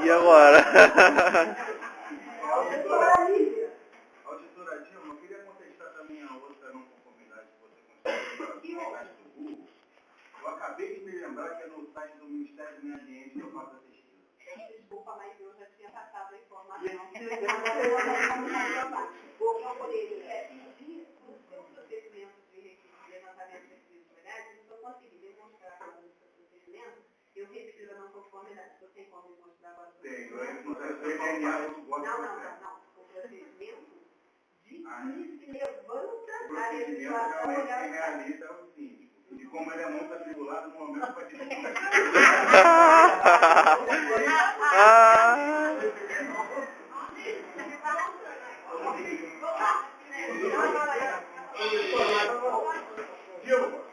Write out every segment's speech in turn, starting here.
E agora? Auditora Dilma, eu queria contestar também a outra não conformidade que você constatou no site do Google. Eu acabei de me lembrar que é no site do Ministério do Meio Ambiente que eu faço a pesquisa. Desculpa, mas eu já tinha passado a informação. Eu poderia pedir os procedimentos de levantamento de requisitos legais, e se eu conseguir demonstrar que esse procedimento, eu retiro a não conformidade. Você tem como demonstrar agora? Tem, eu sei DNA muito bom. Não. O procedimento de que levanta a O legislação procedimento olhar que realiza é o síndico. E como ele é muito atribulado no momento para decidir. Dilma,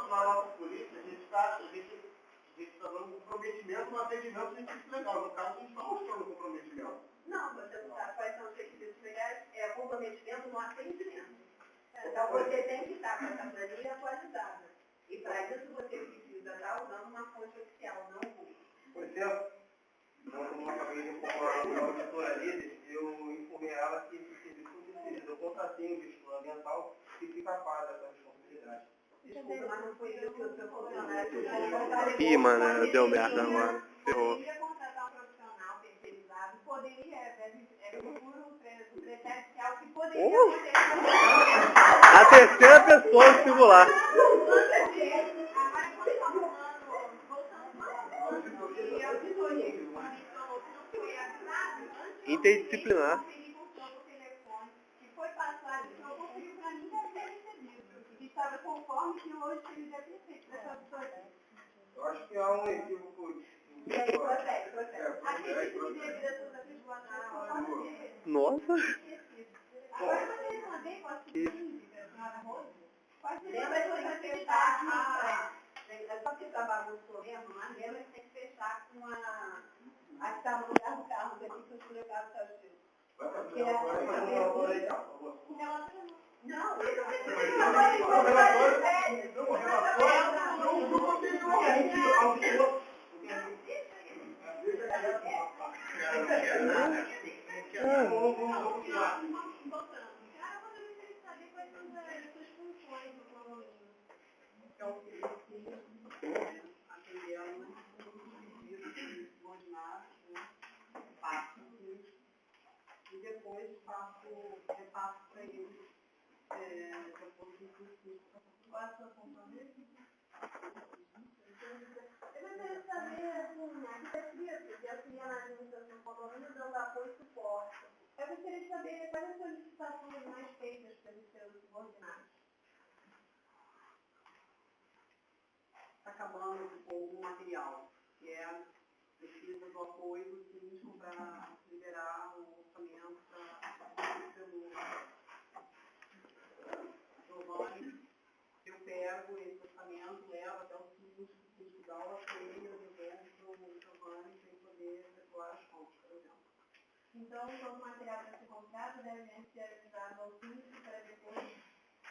na nossa polícia, a gente está dando um comprometimento no atendimento científico legal. No caso, a gente está mostrando o comprometimento. Não, você não sabe quais são os requisitos legais, é comprometimento no atendimento. Então, você tem que estar com essa planilha atualizada. E para isso, você precisa estar usando uma fonte oficial, não o Google. Por exemplo, como eu acabei de informar a auditora ali, eu informei ela que esse serviço foi decidido. Eu contratei um gestor ambiental que fica a par dessa responsabilidade. Desculpa, mas não foi isso que o seu funcionário... Ih, mano, deu merda agora. Ferrou. Poderia contratar um profissional terceirizado, poderia, procura um presencial que poderia acontecer. A terceira pessoa do singular. Interdisciplinar. Que foi passado, que não conseguiu para mim ser recebido. E que estava conforme que hoje ele já tinha feito dessa auditoria. Eu acho que há um equívoco. E aí, procede. Acredito que devido a suas atribuições, Nossa. agora você responder com a síndica, senhora Rose? Lembra que você tem que fechar só que está bagunçou mesmo, mas lembra que tem que fechar com a que está no lugar do carro, que aqui que eu fui levar o seu tio. Porque não, ele e depois repasso para eles depois do curso. Qual é a sua função mesmo? Eu gostaria de saber, assim, aqui está escrito que auxilia na administração do condomínio dando apoio e suporte. Eu gostaria de saber quais as solicitações mais feitas pelos seus subordinados. Está acabando com o material, que é precisa do apoio do síndico para liberar o orçamento pelo Giovanni. Eu pego esse orçamento, levo até o síndico dá o apoio, eu devolvo para o Giovanni sem poder efetuar as contas, por exemplo. Então, todo o material para ser comprado deve ser avisado ao síndico para depois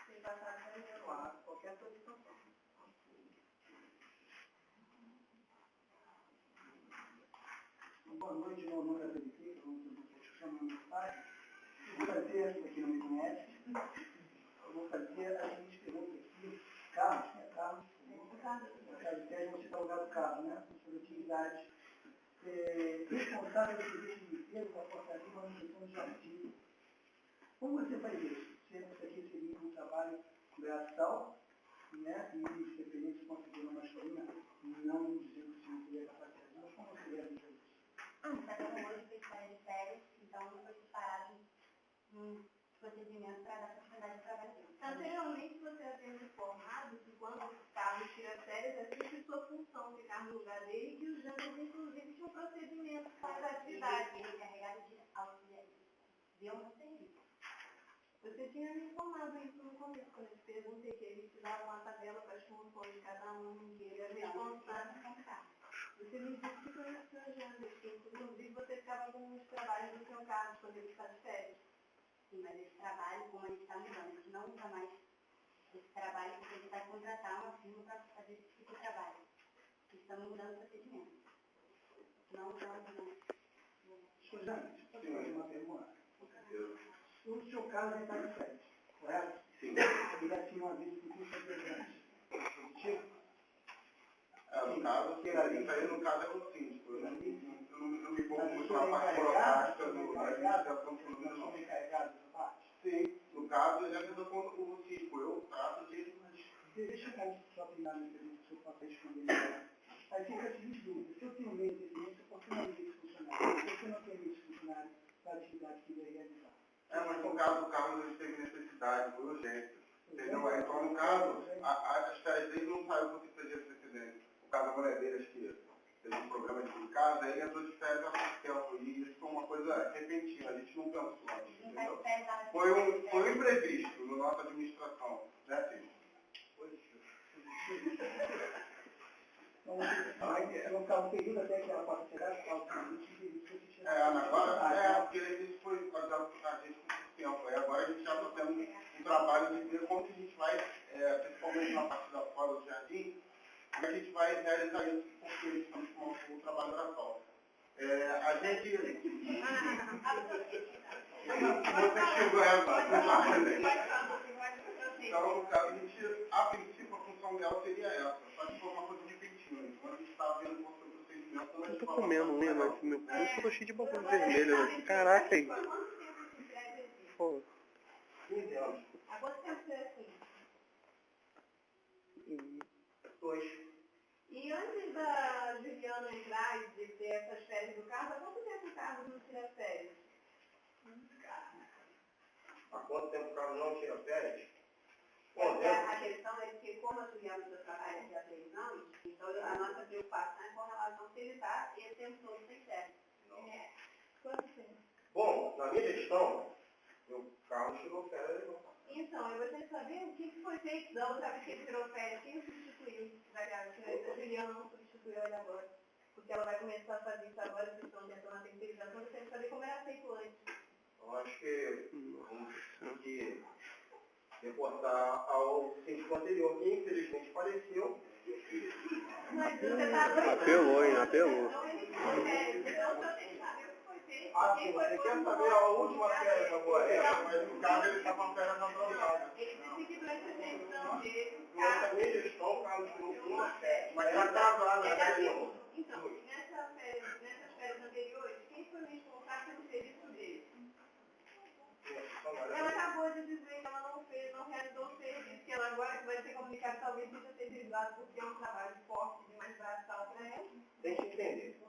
ser passado para ele. Claro, qualquer solicitação. Boa noite, meu nome é Felipe, eu chamo meu pai. Eu vou fazer, para quem não me conhece, eu vou fazer a seguinte pergunta aqui. Carlos, no caso de tese, você está no lugar do carro, né? Sobre atividades. Responsável pelo serviço de limpeza da portaria e manutenção de jardim. Como você faz isso? Você aqui seria um trabalho braçal, né? E independente de conseguir uma masculina, não dizer que você não teria capacidade, mas como você realiza isso? Hoje fez de férias, então não foi separado um procedimento para dar continuidade de trabalho dele. Anteriormente, você havia me informado que quando o Carlos tira férias, é sempre sua função ficar no lugar dele, que os jovens, inclusive, tinham procedimento para as atividades. Ele é encarregado de auxiliar, de um serviço. Você tinha me informado isso no começo, quando eu te perguntei que eles te davam uma tabela para as funções de cada um, que ele era responsável. Você me disse que foi nas suas agendas, que inclusive você ficava com os trabalhos do seu Carlos quando ele está de férias. Sim, mas esse trabalho, como a gente está mudando, a gente não usa mais esse trabalho porque a gente vai contratar uma firma para fazer esse tipo de trabalho. Estamos mudando o procedimento. Não estamos... Suzane, posso fazer uma pergunta? O seu caso é está de férias, correto? Sim. Ele assinou uma vez que custa 3 anos. Positivo? No caso, isso aí no caso é o síndico. Eu não me envolvo muito na parte burocrática da administração pública, não. Sim. No caso, ele avisou com o síndico. Eu trato de... Deixa eu só terminar minha pergunta, se eu posso responder. Aí fica a seguinte dúvida. Se eu tenho meio de experiência, por que não tem esse funcionário? Por que não tem esse funcionário para a atividade que ele realizar? Mas no caso do Carlos, ele teve necessidade, foi urgência. Entendeu? Então, no caso, as férias dele não saiu com 30 dias de antecedência. O caso da mulher dele, acho que teve um problema de casa, aí ele entrou de férias há pouco tempo. E isso foi uma coisa repentina, a gente não pensou antes. Entendeu? Foi um imprevisto na nossa administração, né, Cid? Então, vou ficar um período até que ela possa chegar, agora, porque isso foi quadrado por a gente com muito tempo. Aí agora a gente já está tendo um trabalho de ver como que a gente vai, principalmente na parte da fora do jardim, como é que a gente vai realizar isso, porque estamos com o trabalho da FAO. A gente... Você chegou Então, no caso, a gente, a princípio, a função dela seria essa, só que foi uma coisa repentina. Então, a gente está vendo qual foi o procedimento. Eu tô comendo um, mas meu pulso tá cheio de botão vermelho, né? Caraca, aí. Pô. 15 anos. Há quanto tempo você é assim? 2. E antes da Juliana entrar e de ter essas férias do Carlos, há quanto tempo o Carlos não tira férias? Há quanto tempo o Carlos não tira férias? A questão é que, como a Juliana já trabalha há 3 anos, então a nossa preocupação é com relação a se ele está esse tempo todo sem férias. Quanto tempo? Bom, na minha gestão, o Carlos tirou férias. Então, eu gostaria de saber o que foi feito da outra vez que ele tirou férias. Quem o substituiu? A Juliana não substituiu ele agora. Porque ela vai começar a fazer isso agora, a questão de atuar na terceirização. Eu gostaria de saber como era feito antes. Eu acho que vamos ter que reportar ao síndico anterior, que infelizmente faleceu. Mas você está doido? Apelou, hein? Apelou. Então, ele tirou férias. Então, eu tenho que saber o que foi feito. Sim, você quer saber a última férias agora? Mas no caso ele está com a férias atrasada. Ele disse que durante a gestão dele, Durante a minha gestão, o Carlos tirou uma férias, mas está atrasada, né? Então, nessas férias anteriores, quem foi responsável pelo serviço dele? Ela acabou de dizer que ela não realizou o serviço, que ela agora que vai ser comunicado, talvez seja terceirizado porque é um trabalho forte de mais braçal para ela. Tem que entender.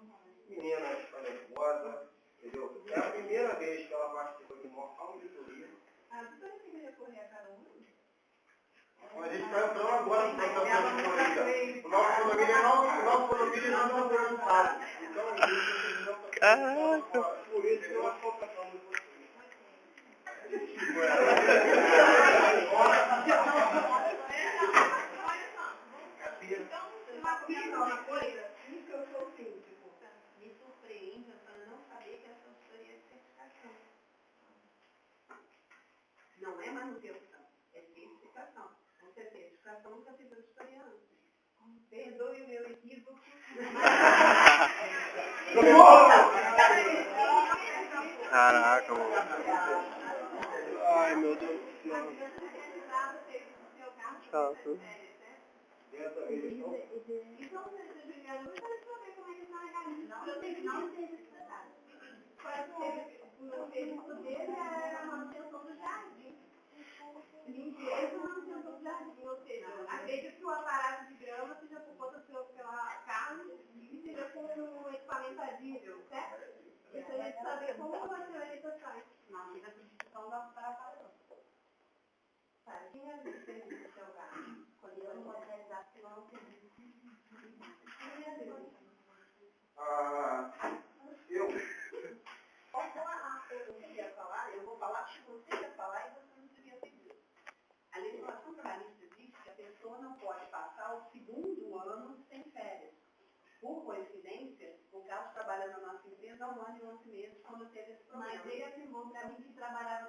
Menina está nervosa, entendeu? É a primeira vez que ela participou de uma auditoria. A doutora tem que recorrer a cada um? A gente está entrando agora no processo de auditoria. O nosso condomínio não está preocupado. Então, Caraca. por isso que nós contratamos você. Uma coisa, isso que eu sou síndico, me surpreende eu não saber que essa auditoria é de certificação. Não é manutenção, é certificação. Você tem certificação, nunca fiz auditoria antes. Perdoe o meu equívoco. Caraca, mano. Ai, meu Deus do céu. Chato. Então, Juliana, eu gostaria de saber como é que está organizado. Eu tenho que não ter esse detalhe. O meu serviço dele é a manutenção do jardim. Limpeza e manutenção do jardim. Ou seja, acredito que o aparato de grama seja por conta pela carne e seja com o equipamento adível, certo? Eu gostaria de saber como vai ser a orientação. Não, tive a substituição do aparato. Quem é o serviço do seu gato? Quando eu não vou realizar, porque eu não tenho. Eu queria falar, eu vou falar se você quer falar e você não devia pedir. A legislação trabalhista diz que a pessoa não pode passar o 2º ano sem férias. Por coincidência, o Carlos trabalha na nossa empresa há 1 ano e 11 meses quando teve esse problema. Mas ele afirmou para mim que trabalhava